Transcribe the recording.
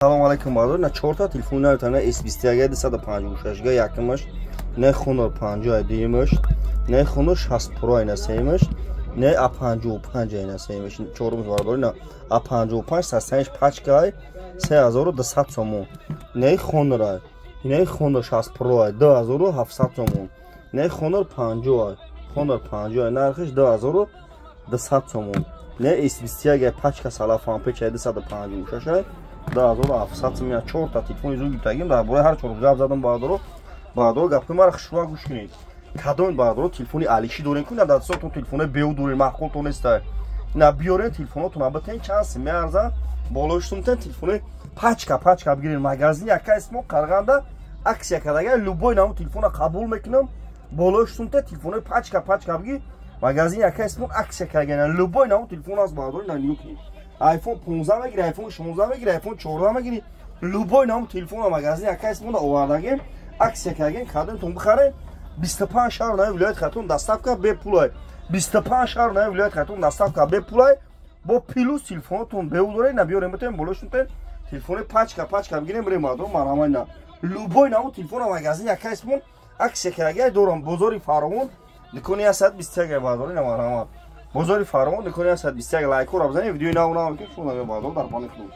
Салом алейкум бардор на 4 та телефон наётана S21 256 га якмаш не хонор 50 димаш не хонор 60 Pro айна семаш не A55 айна семаш чорумз бардор на A55 састанш пачка 3200 сомон не хонор 60 Pro 2700 сомон не хонор 50 нархиш 2200 сомон не S21 пачка салафан печ 256 700 сомон 4 та телефони зуги тагим дар бораи ҳар чор гап задам бардор гапи мара хушва гӯш кунед кадом бардор телефони алиши дорем ку на дастатон телефони беу дорем маҳқултон неста на биёрен телефонотон абатен чанд сим меарза болоштумтен телефони пачка бигирен магазин яка исмо қарғанда аксия кардага любой намо телефона қабул мекунам болоштумтен телефони пачка бигир магазин яка исмо аксия кардага любой намо телефон аст бардор на нюки iPhone 15 мегири, iPhone 16 мегири, iPhone 14 мегири, любой нам телефон магазин яка исмона овардаген, аксия кардаген, кадомтон бихаре 25 шаҳр наи вилоят хатун доставка бепулай. 25 шаҳр наи вилоят хатун доставка бепулай. Бо плюс телефонтон беудоре на биёрем бетем болошунтен телефони пачка бигирем ремадо марҳамайна. Любой нам телефон магазин яка исмон аксия кардаген дорам бозори Фаромон дикони 121 бардори на марҳамат. бозори Фаромон дикони 121 лайкор абзани видеои наву наву ки шуна бардор дар пани худуш